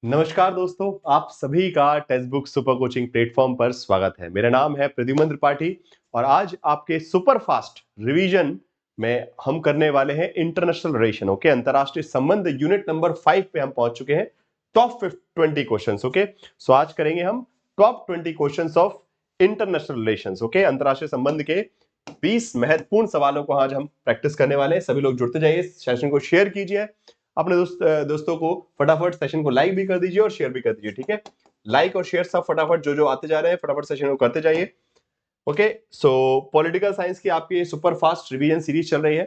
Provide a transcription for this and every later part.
नमस्कार दोस्तों, आप सभी का text book super coaching platform पर स्वागत है। मेरा नाम है प्रद्युमन त्रिपाठी और आज आपके सुपर फास्ट रिवीजन में हम करने वाले हैं इंटरनेशनल रिलेशन। ओके, अंतरराष्ट्रीय संबंध यूनिट नंबर 5 पे हम पहुंच चुके हैं। Top 20 questions. ओके, सो आज करेंगे हम top 20 questions of international relations. Okay, अंतरराष्ट्रीय संबंध के 20 महत्वपूर्ण सवालों को आज हम प्रैक्टिस करने वाले हैं। सभी लोग जुड़ते जाइए, सेशन को शेयर कीजिए, अपने दोस्तों को फटाफट सेशन को लाइक भी कर दीजिए और शेयर भी कर दीजिए। ठीक है, लाइक और शेयर सब फटाफट जो आते जा रहे हैं फटाफट सेशन को करते जाइए। ओके, सो पॉलिटिकल साइंस की आपकी सुपर फास्ट रिवीजन सीरीज चल रही है।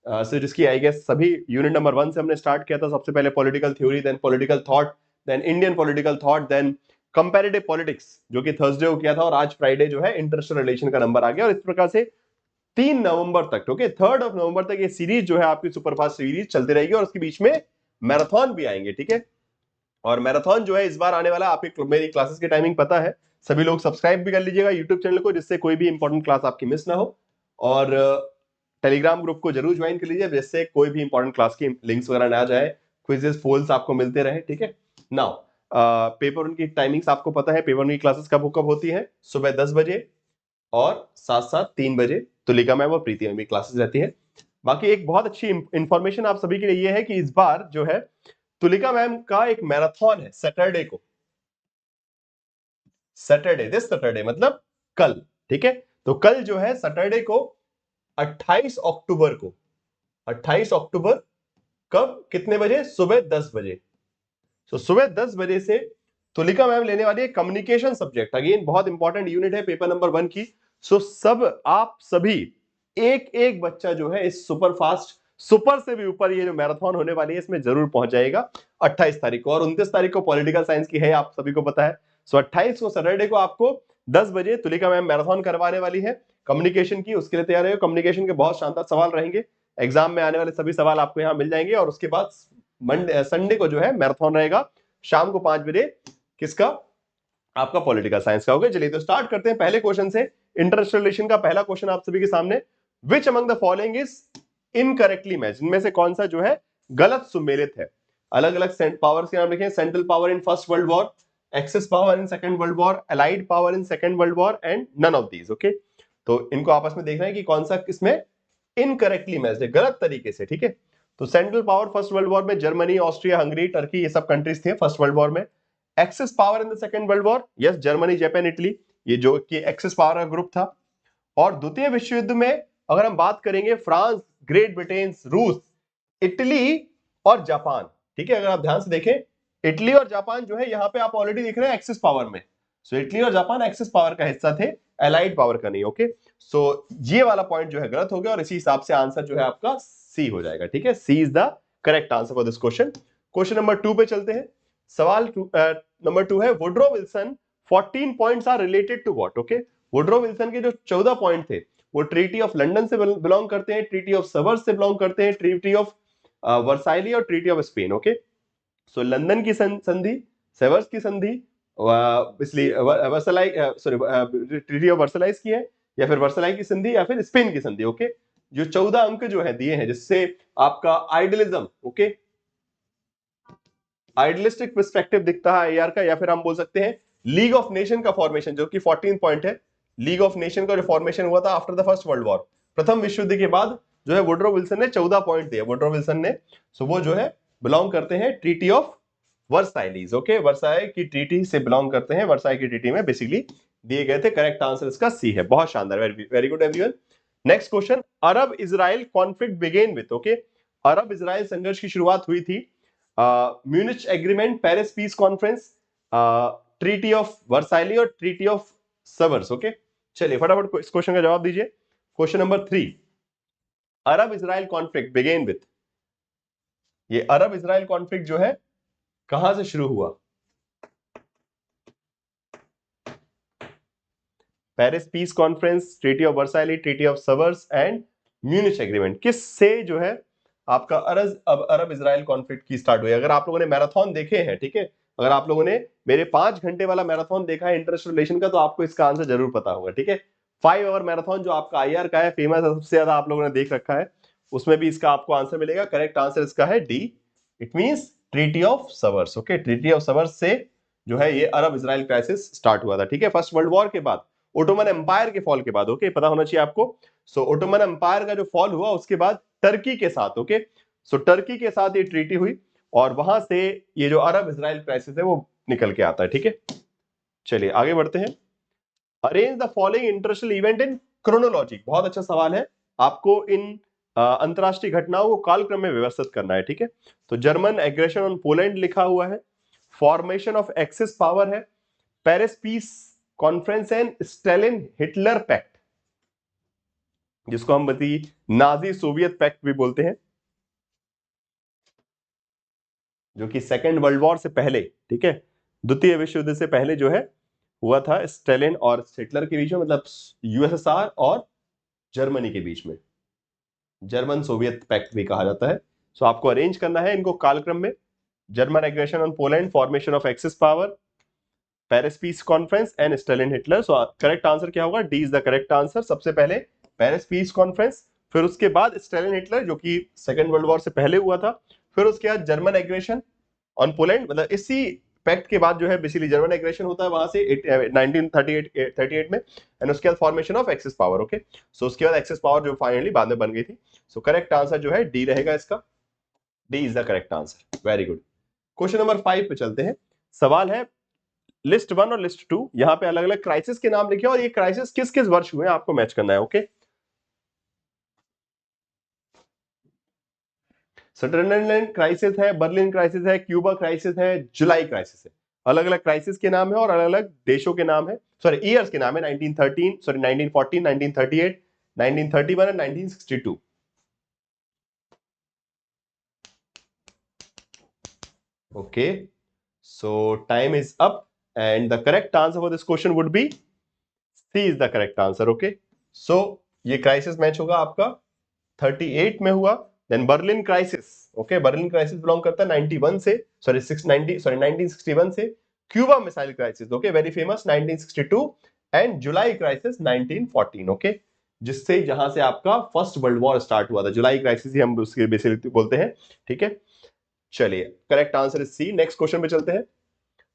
सो जिसकी आई गेस सभी यूनिट नंबर 1 से हमने स्टार्ट किया था। सबसे पहले political theory, then political thought, then Indian political thought, then comparative politics जो कि थर्सडे को किया था, और आज फ्राइडे जो है इंटरनेशनल रिलेशन का नंबर आ गया। और इस प्रकार से 3 नवंबर तक, ओके, 3 नवंबर तक ये सीरीज जो है आपकी सुपरफास्ट सीरीज चलती रहेगी और उसके बीच में मैराथन भी आएंगे। ठीक है, और मैराथन जो है इस बार आने वाला, आपकी मेरी क्लासेस की टाइमिंग पता है, सभी लोग सब्सक्राइब भी कर लीजिएगा यूट्यूब चैनल को, जिससे कोई भी इंपॉर्टेंट क्लास आपकी मिस ना हो। और टेलीग्राम ग्रुप को जरूर ज्वाइन कर लीजिए, जिससे कोई भी इंपॉर्टेंट क्लास की लिंक्स वगैरह ना जाए, क्विजेस पोल्स आपको मिलते रहे। ठीक है, नाउ पेपर उनकी टाइमिंग्स आपको पता है। पेपर उनकी क्लासेस कब कब होती है? सुबह 10 बजे और साथ साथ 3 बजे तुलिका मैम और प्रीति मैम की क्लासेस रहती है। बाकी एक बहुत अच्छी इंफॉर्मेशन आप सभी के लिए यह है कि इस बार जो है तुलिका मैम का एक मैराथन है सैटरडे को। सैटरडे, दिस सैटरडे मतलब कल। ठीक है, तो कल जो है सैटरडे को 28 अक्टूबर को, 28 अक्टूबर, कब कितने बजे? सुबह 10 बजे। तो सुबह 10 बजे से तुलिका मैम लेने वाली है कम्युनिकेशन सब्जेक्ट। अगेन बहुत इंपॉर्टेंट यूनिट है पेपर नंबर 1 की। सो सब आप सभी एक एक बच्चा जो है इस सुपर फास्ट, सुपर से भी ऊपर ये जो मैराथन होने वाली है इसमें जरूर पहुंच जाएगा 28 तारीख को। और 29 तारीख को पॉलिटिकल साइंस की है, आप सभी को पता है। सो 28 को सैटरडे को आपको 10 बजे तुलिका मैम मैराथन करवाने वाली है कम्युनिकेशन की। उसके लिए तैयार रहिए, कम्युनिकेशन के बहुत शानदार सवाल रहेंगे। एग्जाम में आने वाले सभी सवाल आपको यहाँ मिल जाएंगे। और उसके बाद मंडे संडे को जो है मैराथन रहेगा शाम को 5 बजे। किसका? आपका पॉलिटिकल साइंस का। होगा। चलिए तो स्टार्ट करते हैं पहले क्वेश्चन से। इंटरनेशनल रिलेशन का पहला क्वेश्चन आप सभी के सामने। Which among the following is incorrectly match? इनमें से कौन सा जो है गलत सुमेलित है? अलग अलग पावर्स के नाम लिखे। Central power in first world war, axis power in second world war, allied power in second world war and none of these. Okay, तो इनको आपस में देखना है कि कौन सा किसमें इनकरेक्टली मैच है, गलत तरीके से। ठीक है, तो central power first world war में जर्मनी, ऑस्ट्रिया, हंगरी, टर्की, ये सब कंट्रीज थे फर्स्ट वर्ल्ड वॉर में। Axis power in the second world war, yes, Germany, Japan, Italy, ये जो कि एक्सेस पावर का ग्रुप था। और द्वितीय विश्व युद्ध में अगर हम बात करेंगे, फ्रांस, ग्रेट ब्रिटेन, रूस, इटली और जापान। ठीक है, अगर आप ध्यान से देखें, इटली और जापान जो है यहाँ पे आप ऑलरेडी देख रहे हैं एक्सेस पावर में। सो इटली और जापान एक्सेस पावर का हिस्सा थे, एलाइड पावर का नहीं। ओके, सो ये वाला पॉइंट जो है गलत हो गया और इसी हिसाब से आंसर जो है आपका सी हो जाएगा। ठीक है, C is the correct answer for this question. Question number 2 पे चलते हैं। सवाल नंबर 2 है, Woodrow Wilson 14 points are related to what? Okay, Woodrow Wilson के जो 14 पॉइंट थे वो ट्रीटी ऑफ लंदन से बिलोंग करते हैं, ट्रीटी ऑफ सेवर्स से बिलोंग करते हैं, ट्रीटी ऑफ वर्साइली और treaty of Spain. Okay, so London की संधि, सेवर्स की संधि, इसलिए वर्सलाई, सॉरी, ट्रीटी ऑफ वर्सलाइज की है, या फिर वर्सलाई की संधि, या फिर स्पेन की संधि। ओके, जो 14 अंक जो है दिए हैं, जिससे आपका आइडियलिज्म, ओके, आइडियलिस्टिक पर्सपेक्टिव दिखता है आईआर का, या फिर हम बोल सकते हैं लीग ऑफ नेशन का फॉर्मेशन, जो कि 14 पॉइंट है। लीग ऑफ नेशन का जो फॉर्मेशन हुआ था after the first world war, प्रथम विश्व युद्ध के बाद जो है वुड्रो विल्सन ने 14 पॉइंट दिए, वुड्रो विल्सन ने। सो वो जो है बिलोंग करते हैं ट्रीटी ऑफ वर्साइलीज। ओके, वर्साई की ट्रीटी से बिलोंग करते हैं। वर्साई की ट्रीटी में बेसिकली दिए गए थे। करेक्ट आंसर इसका सी है। बहुत शानदार, very good everyone. Next question, Arab Israel conflict began with? Okay, अरब इजराइल संघर्ष की शुरुआत हुई थी Munich agreement, Paris peace conference, treaty of Versailles और ट्रीटी ऑफ सेवर्स। ओके, चलिए फटाफट इस क्वेश्चन का जवाब दीजिए। Question number 3, Arab Israel conflict began with, ये अरब इजराइल कॉन्फ्लिक्ट जो है कहां से शुरू हुआ? Paris peace conference, treaty of Versailles, treaty of Sevres and Munich agreement, किस से जो है आपका अरब इजराइल कॉन्फ्लिक्ट की स्टार्ट हुई? अगर आप लोगों ने मैराथन देखे हैं, ठीक है, अगर आप लोगों ने मेरे 5 घंटे वाला मैराथन देखा है इंटरनेशनल रिलेशन का, तो आपको इसका आंसर जरूर पता होगा। ठीक है, 5 आवर मैराथन जो आपका आईआर का है, फेमस है, सबसे ज्यादा आप लोगों ने देख रखा है, उसमें भी इसका आपको आंसर मिलेगा। करेक्ट आंसर इसका है D, it means treaty of Sevres. Okay, treaty of Sevres से जो है ये अरब इजराइल क्राइसिस स्टार्ट हुआ था। ठीक है, फर्स्ट वर्ल्ड वॉर के बाद, ओटोमन एम्पायर के फॉल के बाद। ओके, पता होना चाहिए आपको। सो ओटोमन एम्पायर का जो फॉल हुआ उसके बाद टर्की के साथ, ओके, सो टर्की के साथ ये ट्रीटी हुई और वहां से ये जो अरब इजराइल क्राइसिस है वो निकल के आता है। ठीक है, चलिए आगे बढ़ते हैं। Arrange the following international event in chronology. बहुत अच्छा सवाल है, आपको इन अंतरराष्ट्रीय घटनाओं को कालक्रम में व्यवस्थित करना है। ठीक है, तो जर्मन एग्रेशन ऑन पोलैंड लिखा हुआ है, फॉर्मेशन ऑफ एक्सिस पावर है, Paris peace conference and Stalin Hitler pact, जिसको हम बती नाजी सोवियत पैक्ट भी बोलते हैं, जो कि सेकेंड वर्ल्ड वॉर से पहले, ठीक है, द्वितीय विश्व युद्ध से पहले जो है हुआ था स्टालिन और हिटलर के बीच में, मतलब यूएसएसआर और जर्मनी के बीच में, जर्मन सोवियत पैक्ट भी कहा जाता है। सो आपको अरेंज करना है इनको कालक्रम में। German aggression on Poland, formation of axis power, Paris peace conference and Stalin Hitler. So correct answer क्या होगा? D is the correct answer. सबसे पहले पेरिस पीस कॉन्फ्रेंस, फिर उसके बाद स्टालिन हिटलर जो कि सेकेंड वर्ल्ड वॉर से पहले हुआ था, फिर उसके बाद जर्मन एग्रेशन ऑन पोलैंड, मतलब इसी पैक्ट के बाद जो है बेसिकली जर्मन एग्रेशन होता है वहां से 1938 में, एंड उसके बाद formation of axis power. Okay, so उसके बाद एक्सिस पावर जो फाइनली बाद में बन गई थी। सो करेक्ट आंसर जो है डी रहेगा इसका, D is the correct answer. Very good. Question number 5 पे चलते हैं। सवाल है लिस्ट 1 और लिस्ट 2, यहां पे अलग अलग क्राइसिस के नाम लिखे और ये क्राइसिस किस किस वर्ष हुए आपको मैच करना है। ओके, सटरलैंड क्राइसिस है, बर्लिन क्राइसिस है, क्यूबा क्राइसिस है, जुलाई क्राइसिस है। अलग अलग क्राइसिस के नाम है और अलग अलग देशों के नाम है, सॉरी ईयर्स के नाम है। 1913, sorry 1914, 1938, 1931 and 1962। Okay, so time is up and the correct answer for this question would be C is the correct answer. Okay, so ये क्राइसिस मैच होगा आपका 38 में हुआ। Then Berlin crisis, okay, Berlin crisis belong करता है 91 से, sorry 1961 से। Cuba missile crisis, okay, very famous, 1962। And July crisis 1914। Okay, जिससे जहां से आपका फर्स्ट वर्ल्ड वॉर स्टार्ट हुआ था, जुलाई क्राइसिस ही हम उसके बेसिकली बोलते हैं। ठीक है, चलिए correct answer is C. Next question पे चलते हैं।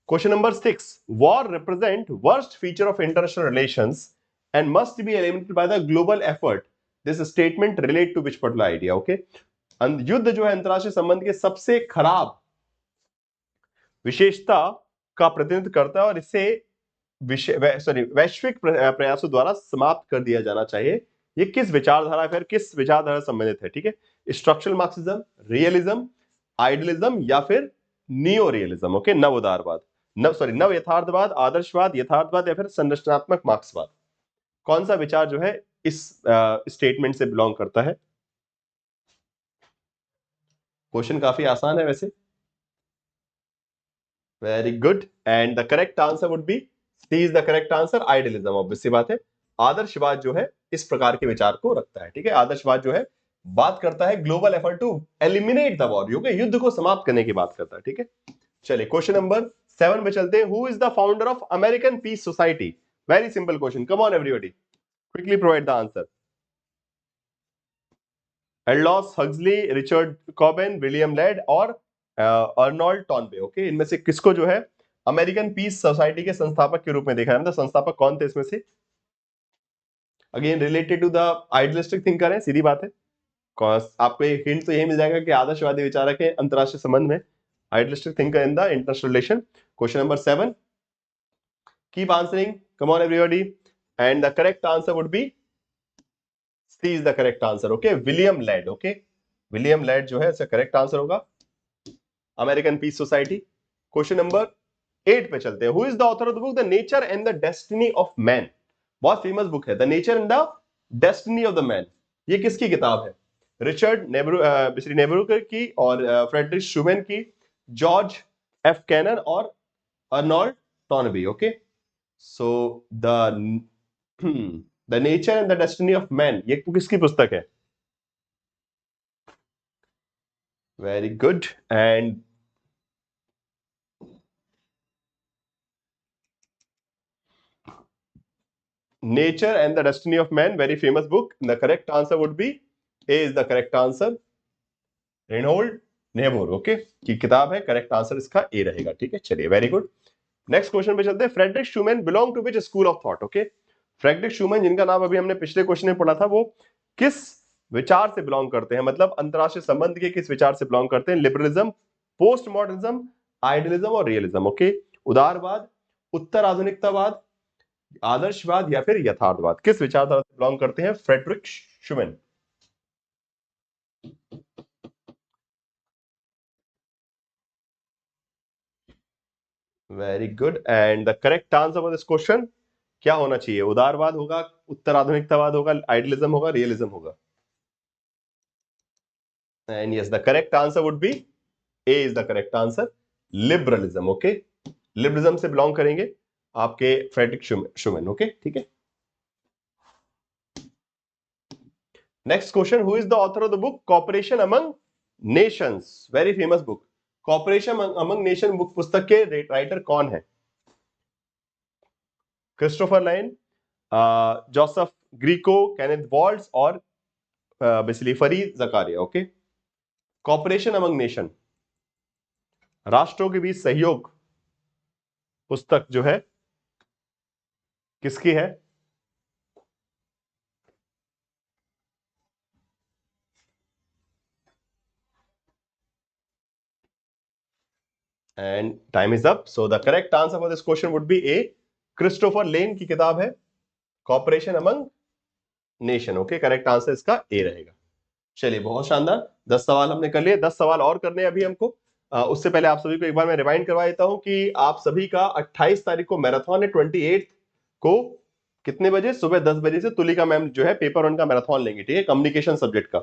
Question number 6, war represent worst feature of international relations and must be eliminated by the global effort, this statement relate to which particular idea. Okay, युद्ध जो है अंतरराष्ट्रीय संबंध के सबसे खराब विशेषता का प्रतिनिधित्व करता है और इसे वैश्विक प्रयासों द्वारा समाप्त कर दिया जाना चाहिए। ये किस विचारधारा फिर किस विचारधारा से संबंधित है? ठीक है, स्ट्रक्चरल मार्क्सिज्म, रियलिज्म, आइडियलिज्म या फिर नियो रियलिज्म। ओके, नव उदारवाद, नव यथार्थवाद, आदर्शवाद, यथार्थवाद या फिर संरचनात्मक मार्क्सवाद। कौन सा विचार जो है इस स्टेटमेंट से बिलोंग करता है? क्वेश्चन काफी आसान है वैसे। Very good, and the correct answer would be C is the correct answer, idealism. Obvious सी बात है, आदर्शवाद जो है इस प्रकार के विचार को रखता है। ठीक है, आदर्शवाद जो है बात करता है global effort to eliminate the war, युद्ध को समाप्त करने की बात करता है। ठीक है, चलिए क्वेश्चन नंबर 7 पे चलते हैं। Who is the founder of American peace society? Very simple question, come on everybody, quickly provide the answer. Aldous Huxley, Richard Cobden, William Ladd और अर्नोल्ड टॉनबे। ओके, इनमें से किसको जो है अमेरिकन पीस सोसाइटी के संस्थापक के रूप में देखा है? मतलब संस्थापक कौन थे इसमें से? Again related to the idealistic thinker है, सीधी बात है। आपको एक हिंट तो यही मिल जाएगा कि आदर्शवादी विचारक है अंतरराष्ट्रीय संबंध में, idealistic thinker in the international relation. Question number 7, keep answering, come on everybody, and the correct answer would be C is the correct answer. Okay, William Ladd. Okay, William Ladd जो है इसका करेक्ट आंसर होगा, American peace society. Question number 8 पे चलते हैं। Who is the author of the book the nature and the destiny of man? बहुत famous book है, the nature and the destiny of the man. ये किसकी किताब है? रिचर्ड नेबरूकर की और फ्रेडरिक शुवेन की, जॉर्ज एफ कैनन और Arnold Toynbee. Okay, so the the nature and the destiny of man, ये किसकी पुस्तक है? Very good, and Nature and the Destiny of Man, very famous book. The correct answer would be A is the correct answer. Reinhold Niebuhr, okay, की किताब है। Correct answer इसका A रहेगा। ठीक है, चलिए, वेरी गुड। नेक्स्ट क्वेश्चन पे चलते हैं। Frederick Schuman belong to which school of thought? Okay, Frederick Schuman जिनका नाम अभी हमने पिछले क्वेश्चन में पढ़ा था, वो किस विचार से बिलोंग करते हैं? मतलब अंतरराष्ट्रीय संबंध के किस विचार से बिलोंग करते हैं? लिबरलिज्म, पोस्ट मॉडर्निज्म, आइडियलिज्म और रियलिज्म। ओके, उदारवाद, उत्तर आधुनिकतावाद, आदर्शवाद या फिर यथार्थवाद, किस विचारधारा से बिलोंग करते हैं Frederick Schuman? Very good, and the correct answer for this question क्या होना चाहिए? उदारवाद होगा, उत्तर आधुनिकतावाद होगा, आइडियलिज्म होगा, रियलिज्म होगा? And yes, the correct answer would be A is the correct answer, liberalism. Okay, liberalism से बिलोंग करेंगे आपके फ्रेडरिक शूमैन। ओके, ठीक है। Next question, who is the author of the book cooperation among nations? Very famous book. Cooperation among nation book पुस्तक के writer कौन है? Christopher Layne, Joseph Grieco, Kenneth Waltz और basically Fareed Zakaria. Okay, cooperation among nation, राष्ट्रों के बीच सहयोग पुस्तक जो है किसकी है? And time is up, so the correct answer for this question would be A, Christopher Layne की किताब है cooperation among nation. Okay, correct answer इसका ए रहेगा। चलिए, बहुत शानदार, 10 सवाल हमने कर लिए, 10 सवाल और करने हैं अभी हमको। उससे पहले आप सभी को एक बार मैं रिमाइंड करवा देता हूं कि आप सभी का 28 तारीख को मैराथन है, 28 को कितने बजे? सुबह 10 बजे से तुलिका मैम जो है पेपर वन का मैराथन लेंगे। ठीक है, कम्युनिकेशन सब्जेक्ट का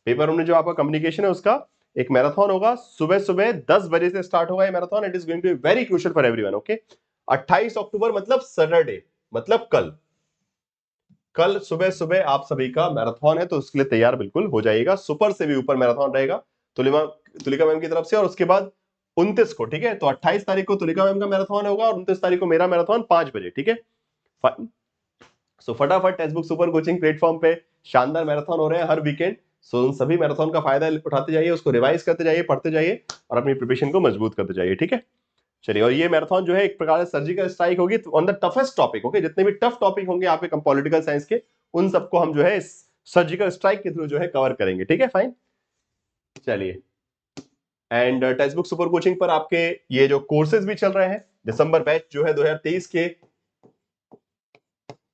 पेपर वन में जो आपका कम्युनिकेशन है उसका एक मैराथन होगा, सुबह सुबह 10 बजे से स्टार्ट होगा ये marathon. It is going to be very crucial for everyone. Okay, 28 अक्टूबर मतलब सैटरडे, मतलब कल। कल सुबह सुबह आप सभी का मैराथन है, तो उसके लिए तैयार बिल्कुल हो जाइएगा। सुपर से भी ऊपर मैराथन रहेगा तुलिका मैम की तरफ से। और उसके बाद 29 को, ठीक है, तो 28 तारीख को तुलिका मैम का मैराथन होगा और 29 तारीख को मेरा मैराथन 5 बजे। ठीक है, सो फटाफट text book super coaching platform पे शानदार मैराथन हो रहे हैं हर वीकेंड। सो उन सभी मैराथन का फायदा उठाते जाइए, उसको रिवाइज करते जाइए, पढ़ते जाइए और अपनी प्रिपरेशन को मजबूत करते जाइए। ठीक है, चलिए, और ये मैराथन जो है एक प्रकार से सर्जिकल स्ट्राइक होगी on the toughest topic. Okay, जितने भी टफ टॉपिक होंगे आपके पॉलिटिकल साइंस के, उन सबको हम जो है इस सर्जिकल स्ट्राइक के थ्रू जो है कवर करेंगे। ठीक है, फाइन। चलिए, and text book super coaching पर आपके ये जो कोर्सेज भी चल रहे हैं, दिसंबर बैच जो है 2023 के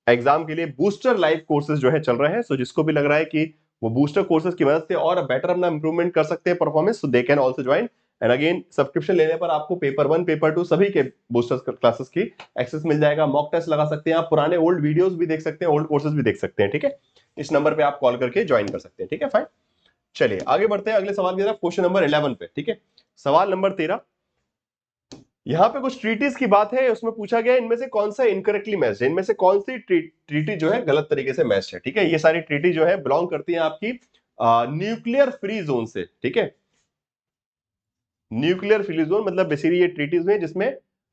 एग्जाम के लिए बूस्टर लाइव कोर्सेज जो है चल रहे हैं। सो जिसको भी लग रहा है कि वो बूस्टर कोर्सेज की मदद से और बेटर अपना इंप्रूवमेंट कर सकते हैं performance, so they can also join. And again, subscription लेने पर आपको पेपर 1 पेपर 2 सभी के बूस्टर क्लासेस की एक्सेस मिल जाएगा। मॉक टेस्ट लगा सकते हैं आप, पुराने ओल्ड वीडियोस भी देख सकते हैं, ओल्ड कोर्सेज भी देख सकते हैं। ठीक है, इस नंबर पे आप कॉल करके ज्वाइन कर सकते हैं। ठीक है, फाइन। चलिए, आगे बढ़ते हैं अगले सवाल की तरफ, क्वेश्चन नंबर 11 पे। ठीक है, सवाल नंबर 13, यहाँ पे कुछ ट्रीटीज की बात है, उसमें पूछा गया इनमें से कौन सा इनकरेक्टली मैच है, इनमें से कौन सी ट्रीटी जो है गलत तरीके से मैच है। ठीक है, ये सारी ट्रीटी जो है बिलोंग करती है आपकी न्यूक्लियर फ्री जोन से। ठीक है, न्यूक्लियर फ्री जोन मतलब बेसिकली ये ट्रीटीज में जिसमें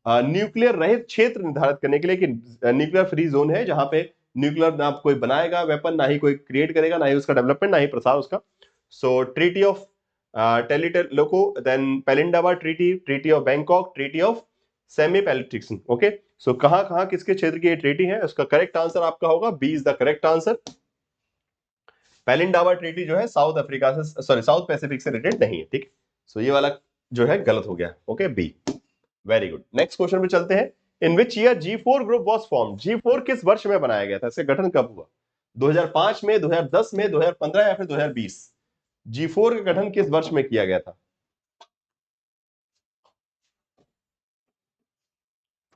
न्यूक्लियर रहित क्षेत्र निर्धारित करने के लिए कि न्यूक्लियर फ्री जोन है जहां पे न्यूक्लियर ना कोई बनाएगा वेपन, ना ही कोई क्रिएट करेगा, ना ही उसका डेवलपमेंट, ना ही प्रसार उसका। So treaty of Tlatelolco, then Pelindaba treaty, treaty of Bangkok, treaty of Semipalatinsk. Okay, so कहां कहां किसके क्षेत्र की ये ट्रीटी है? उसका करेक्ट आंसर आपका होगा B is the correct answer. Pelindaba treaty जो है साउथ अफ्रीका से, सॉरी, साउथ पैसिफिक से रिलेटेड नहीं है। ठीक, सो ये वाला जो है गलत हो गया। Okay, B, very good. Next question पे चलते हैं। In which year G4 group was form? G4 किस वर्ष में बनाया गया था? इसका गठन कब हुआ? 2005 में, 2010 में, 2015 या फिर 2020? G4 का गठन किस वर्ष में किया गया था?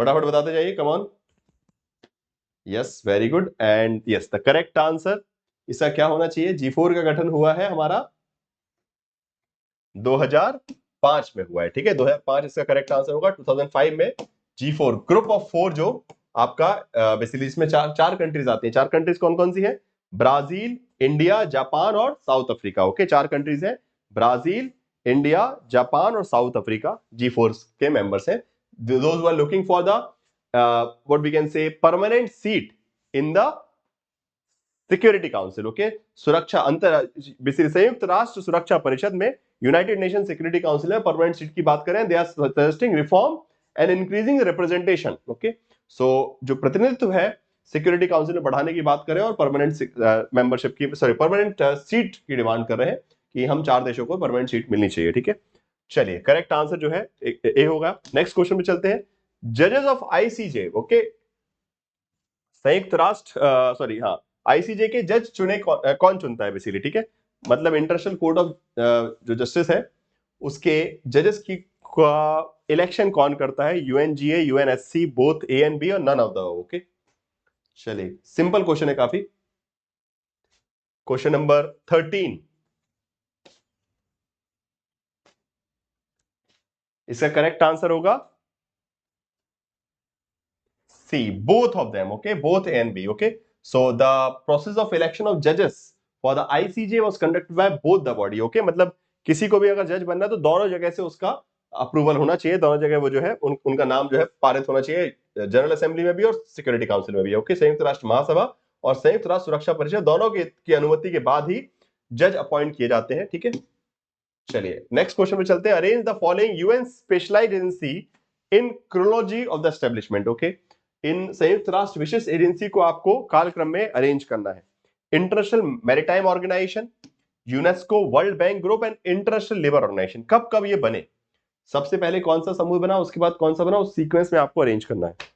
फटाफट बताते जाइए, come on. Yes, very good, and yes, the correct answer इसका क्या होना चाहिए? G4 का गठन हुआ है हमारा 2005 में हुआ है। ठीक है, 2005 इसका करेक्ट आंसर होगा। 2005 में G4 ग्रुप ऑफ 4 जो आपका बेसिकली इसमें चार कंट्रीज आती हैं। चार कंट्रीज कौन कौन सी है? ब्राजील, इंडिया, जापान और साउथ अफ्रीका। ओके, चार कंट्रीज हैं, ब्राजील, इंडिया, जापान और साउथ अफ्रीका G4 के मेंबर्स हैं। Those who are looking for the what we can say permanent seat in the Security Council. Okay, सुरक्षा अंतर संयुक्त राष्ट्र सुरक्षा परिषद में यूनाइटेड नेशन सिक्योरिटी काउंसिल में परमानेंट सीट की बात करें, they are suggesting reform and increasing representation. Okay, so जो प्रतिनिधित्व है सिक्योरिटी काउंसिल में बढ़ाने की बात करें और परमानेंट मेंबरशिप की, सॉरी, परमानेंट सीट की डिमांड कर रहे हैं कि हम 4 देशों को परमानेंट सीट मिलनी चाहिए। ठीक है, चलिए करेक्ट आंसर जो है ए होगा। नेक्स्ट क्वेश्चन में चलते हैं। जजेस ऑफ आईसीजे, ओके, संयुक्त राष्ट्र, सॉरी, हाँ, आईसीजे के जज कौन चुनता है बेसिकली, ठीक है, मतलब इंटरनेशनल कोर्ट ऑफ जो जस्टिस है उसके जजेस की इलेक्शन कौन करता है? UNGA, UNSC, both A and B और नन ऑफ द। ओके, चलिए सिंपल क्वेश्चन है काफी। क्वेश्चन नंबर 13, इसका करेक्ट आंसर होगा C, both of them. Okay, both A and B. Okay, so the process of election of जजेस for the ICJ was conducted by both the body. Okay, मतलब किसी को भी अगर जज बनना है तो दोनों जगह से उसका अप्रूवल होना चाहिए, दोनों जगह वो जो है उनका नाम जो है पारित होना चाहिए, जनरल असेंबली में भी और सिक्योरिटी काउंसिल में भी। ओके, संयुक्त राष्ट्र महासभा और संयुक्त राष्ट्र सुरक्षा परिषद दोनों की अनुमति के बाद ही जज अपॉइंट किए जाते हैं। ठीक है, चलिए नेक्स्ट क्वेश्चन में चलते हैं। Arrange the following UN specialised agency in chronology of the establishment. Okay, इन संयुक्त राष्ट्र विशेष एजेंसी को आपको कालक्रम में अरेंज करना है। International maritime organisation, UNESCO, world bank group and international labour organisation. कब कब ये बने, सबसे पहले कौन सा समूह बना, उसके बाद कौन सा बना, उस सीक्वेंस में आपको अरेंज करना है।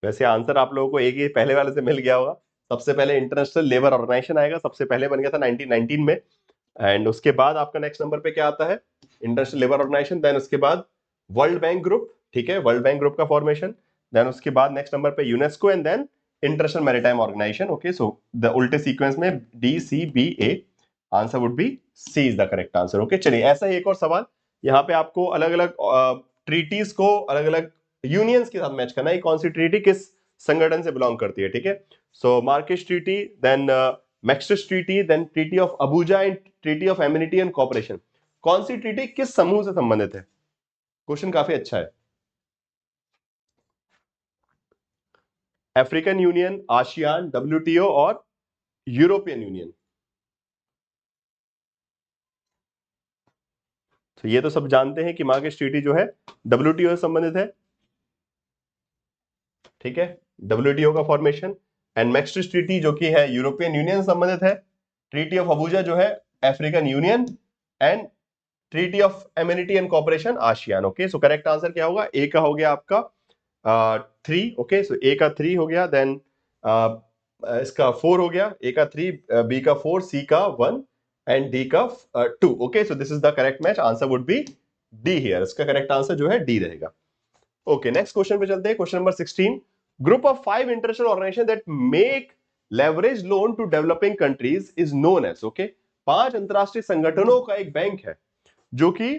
वैसे आंसर आप लोगों को एक ही पहले वाले से मिल गया होगा। सबसे पहले इंटरनेशनल लेबर ऑर्गेनाइजेशन आएगा, सबसे पहले बन गया था 1919 में। एंड उसके बाद आपका नेक्स्ट नंबर पे क्या आता है? International labour organisation. देन उसके बाद वर्ल्ड बैंक ग्रुप, ठीक है, वर्ल्ड बैंक ग्रुप का फॉर्मेशन। देन उसके बाद नेक्स्ट नंबर पे UNESCO and then international maritime organisation. Okay, so the उल्टे सीक्वेंस में DCBA, answer would be C is the correct answer. Okay, चलिए ऐसा ही एक और सवाल। यहाँ पे आपको अलग अलग ट्रीटीज को अलग अलग यूनियंस के साथ मैच करना है, कौन सी ट्रीटी किस संगठन से बिलोंग करती है। ठीक है, so Marrakesh treaty, then Maxis treaty, then treaty of Abuja and treaty of amity and cooperation. कौन सी ट्रीटी किस समूह से संबंधित है? क्वेश्चन काफी अच्छा है। अफ्रीकन यूनियन, आसियान, WTO और यूरोपियन यूनियन। तो ये तो सब जानते हैं कि मार्केश ट्रीटी जो है WTO से संबंधित है। ठीक है, WTO का फॉर्मेशन। एंड मैक्सिस ट्रीटी जो कि है यूरोपियन यूनियन से संबंधित है। ट्रीटी ऑफ अबूजा जो है African union. And treaty of amity and corporation ASEAN. Okay, so correct answer क्या होगा? ए का हो गया आपका 3। ओके, सो ए का 3 हो गया, देन इसका 4 हो गया, ए का 3, बी का 4, सी का 1 एंड डी का 2। Okay, so this is the correct match, answer would be D here. इसका करेक्ट आंसर जो है डी रहेगा। ओके, नेक्स्ट क्वेश्चन पे चलते हैं। Question number 16, group of 5 international organisation that make leverage loan to developing countries is known as. Okay, 5 अंतरराष्ट्रीय संगठनों का एक बैंक है जो कि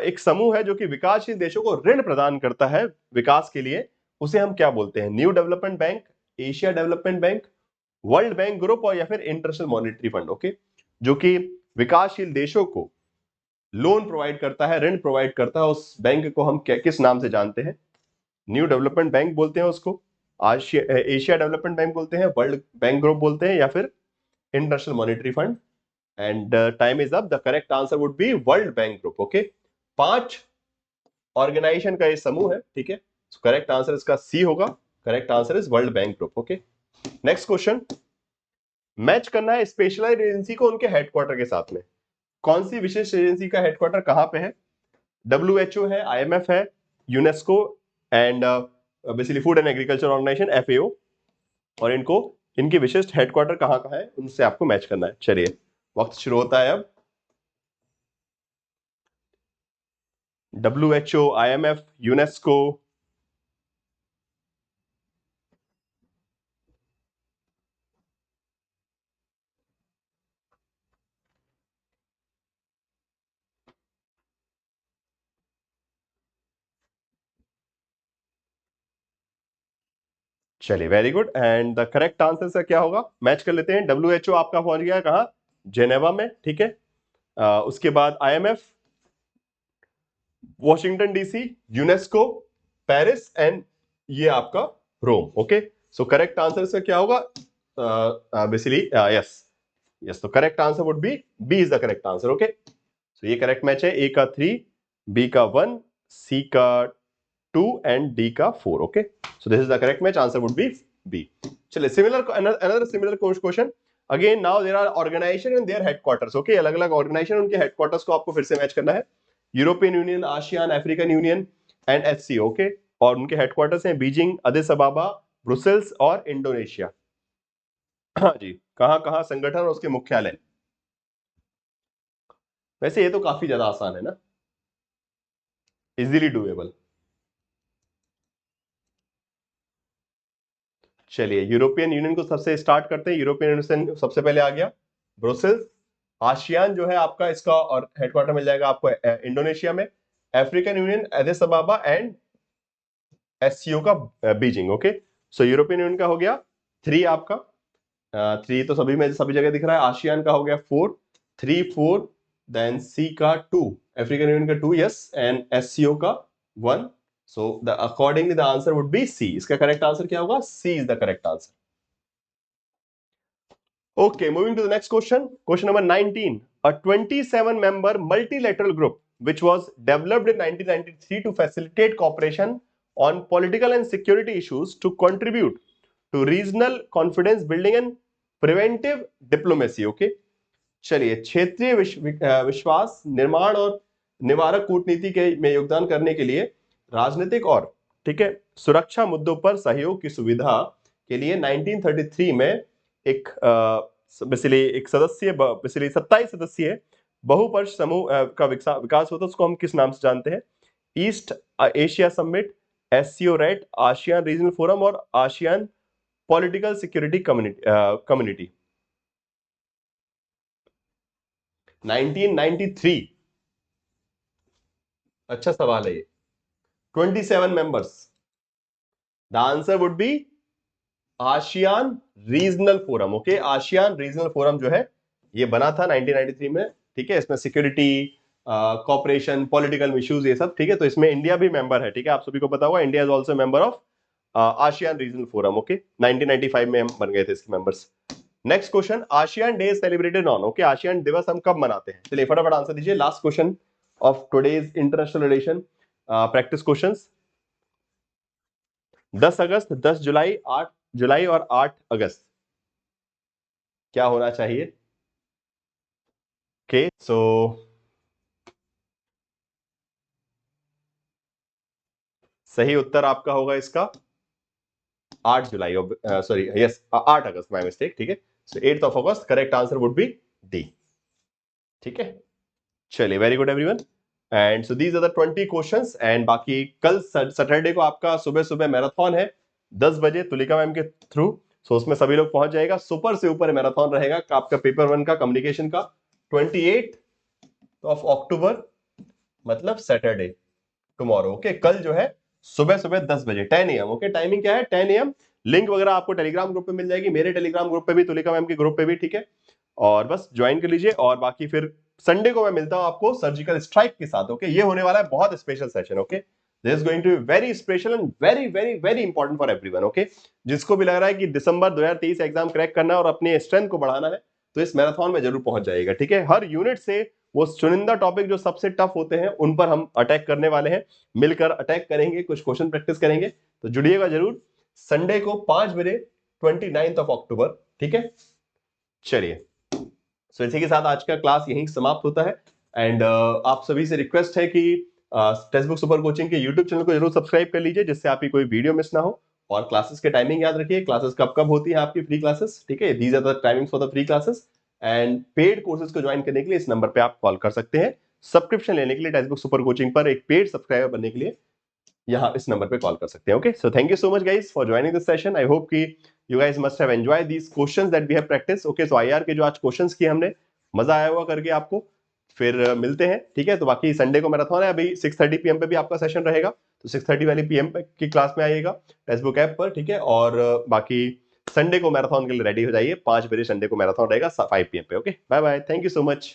एक समूह है जो कि विकासशील देशों को ऋण प्रदान करता है विकास के लिए। उसे हम क्या बोलते हैं? New development bank, Asia development bank, world bank group और या फिर इंटरनेशनल मॉनेटरी फंड। ओके, जो कि विकासशील देशों को लोन प्रोवाइड करता है, ऋण प्रोवाइड करता है। उस बैंक को हम किस नाम से जानते हैं? न्यू डेवलपमेंट बैंक बोलते हैं उसको, एशिया डेवलपमेंट बैंक बोलते हैं, वर्ल्ड बैंक ग्रुप बोलते हैं या फिर international monetary fund. And time is up, the correct answer would be world bank group. Okay, 5 organisation का ये समूह है। ठीक है, करेक्ट आंसर इसका सी होगा। Correct answer is world bank group. Okay, next question, match करना है स्पेशलाइज्ड एजेंसी को उनके हेडक्वार्टर के साथ में। कौन सी विशेष एजेंसी का हेडक्वार्टर कहां पे है? WHO है, IMF है, UNESCO and basically food and agriculture organisation FAO। और इनको इनके विशिष्ट हेडक्वार्टर कहां कहां है उनसे आपको मैच करना है। चलिए वक्त शुरू होता है अब। WHO, IMF, UNESCO. चलिए very good. And the correct answer sir क्या होगा, मैच कर लेते हैं। WHO आपका पहुंच गया कहाँ, जेनेवा में, ठीक है। उसके बाद IMF, Washington DC, UNESCO, Paris and ये आपका Rome. Okay, so correct answer इसका क्या होगा, बेसिकली यस यस, तो correct answer would be B is the correct answer. Okay, so ये करेक्ट मैच है, ए का 3, बी का 1, सी का 2 एंड डी का 4। Okay, so this is the correct match, answer would be B. चलिए similar, another similar question again. Now there are organisation and their headquarters. Okay, अलग अलग organisation, उनके हेडक्वार्टर्स को आपको फिर से मैच करना है। European union, ASEAN, African union and HCO। Okay, और उनके हेडक्वार्टर्स हैं बीजिंग, अदिस अबाबा, ब्रुसेल्स और इंडोनेशिया। हाँ जी, कहां कहां संगठन और उसके मुख्यालय। वैसे ये तो काफी ज्यादा आसान है ना, इजीली डूएबल। चलिए यूरोपियन यूनियन को सबसे स्टार्ट करते हैं। यूरोपियन यूनियन सबसे पहले आ गया ब्रुसेल्स। आसियान जो है आपका, इसका और हेडक्वार्टर मिल जाएगा आपको इंडोनेशिया में। African union Aedes अबाबा and HCO का बीजिंग। ओके, सो यूरोपियन यूनियन का हो गया 3 आपका, 3 तो सभी में सभी जगह दिख रहा है। आसियान का हो गया 4, 3 4, देन सी का 2, अफ्रीकन यूनियन का 2, यस, एंड HCO का 1। So the accordingly the answer would be C. इसका करेक्ट आंसर क्या होगा, C is the correct answer. Okay, moving to the next question. Question number 19. A 27-member multilateral group which was developed in 1993 to facilitate cooperation on political and security issues to contribute to regional confidence building and preventive diplomacy. Okay. चलिए, क्षेत्रीय विश्वास निर्माण और निवारक कूटनीति के में योगदान करने के लिए राजनीतिक और, ठीक है, सुरक्षा मुद्दों पर सहयोग की सुविधा के लिए 1933 में एक बेसिकली एक सदस्य, बेसिकली 27 सदस्यीय बहुपक्ष समूह का विकास होता है। उसको हम किस नाम से जानते हैं, east Asia summit, HCO rate, ASEAN regional forum और आसियान पॉलिटिकल सिक्योरिटी कम्युनिटी। 1993, अच्छा सवाल है ये। 27 members, the answer would B ASEAN regional forum. Okay, ASEAN regional forum जो है ये बना था 1993 में, ठीक है। इसमें सिक्योरिटी, कॉपरेशन, पॉलिटिकल इश्यूज, ये सब, ठीक है। तो इसमें इंडिया भी मेंबर है, ठीक है, आप सभी को पता होगा, India is also member of ASEAN regional forum. Okay, 1995 में हम बन गए थे इसके members. Next question, ASEAN day celebrated on. Okay, ASEAN दिवस हम कब मनाते हैं, चलिए फटाफट आंसर दीजिए। Last question of today's international relation practice questions. 10 अगस्त, 10 जुलाई, 8 जुलाई और 8 अगस्त क्या होना चाहिए। ओके, सो सही उत्तर आपका होगा इसका 8 जुलाई, सॉरी यस 8 अगस्त, माय मिस्टेक, ठीक है। So 8th of August, correct answer would be D, ठीक है। चलिए very good everyone. And so these are the 20 questions. And बाकी कल सैटरडे को आपका सुबह सुबह मैराथन है 10 बजे तुलिका मैम के थ्रू। सो उसमें सभी लोग पहुंच जाएगा, सुपर से ऊपर मैराथन रहेगा आपका पेपर 1 का कम्युनिकेशन का, 28 ऑफ अक्टूबर, मतलब सैटरडे, टुमारो। ओके, कल जो है सुबह सुबह 10 बजे 10 AM। ओके, टाइमिंग क्या है, 10 AM। लिंक वगैरह आपको टेलीग्राम ग्रुप पे मिल जाएगी, मेरे टेलीग्राम ग्रुप पे भी, तुलिका मैम के ग्रुप पे भी, ठीक है। और बस ज्वाइन कर लीजिए। और बाकी फिर संडे को मैं मिलता हूं आपको सर्जिकल स्ट्राइक के साथ। ओके, ये होने वाला है बहुत special session. Okay, this is going to be very special and very very very important for everyone. Okay, जिसको भी लग रहा है कि दिसंबर 2023 एग्जाम क्रैक करना है और अपनी स्ट्रेंथ को बढ़ाना है, तो इस मैराथन में जरूर पहुंच जाएगा, ठीक है। हर यूनिट से वो चुनिंदा टॉपिक जो सबसे टफ होते हैं उन पर हम अटैक करने वाले हैं, मिलकर अटैक करेंगे, कुछ क्वेश्चन प्रैक्टिस करेंगे। तो जुड़िएगा जरूर संडे को 5 बजे 29 ऑफ अक्टूबर, ठीक है। चलिए, सो इसी के साथ आज का क्लास यहीं समाप्त होता है। एंड आप सभी से रिक्वेस्ट है कि टेक्स्ट बुक सुपर कोचिंग के यूट्यूब चैनल को जरूर सब्सक्राइब कर लीजिए, जिससे आपकी कोई वीडियो मिस ना हो। और क्लासेस के टाइमिंग याद रखिए, क्लासेस कब कब होती है आपकी फ्री क्लासेस, ठीक है। These are the timings for the free classes. And paid courses को ज्वाइन करने के लिए इस नंबर पे आप कॉल कर सकते हैं। सब्सक्रिप्शन लेने के लिए टेक्स्ट बुक सुपर कोचिंग पर एक पेड सब्सक्राइबर बनने के लिए यहाँ इस नंबर पे कॉल कर सकते हैं। Okay, so thank you so much guys for joining this session. I hope कि you guys must have enjoyed these questions that we have practice. Okay, so IR के जो आज क्वेश्चंस किए हमने, मजा आया हुआ करके आपको। फिर मिलते हैं, ठीक है। तो बाकी संडे को मैराथन है, अभी 6:30 PM पे भी आपका सेशन रहेगा। तो 6:30 वाली PM की क्लास में आइएगा टेक्स्ट बुक ऐप पर, ठीक है। और बाकी संडे को मैराथन के लिए रेडी हो जाइए, 5 बजे संडे को मैराथन रहेगा 5 PM पे। Okay, bye bye, thank you so much.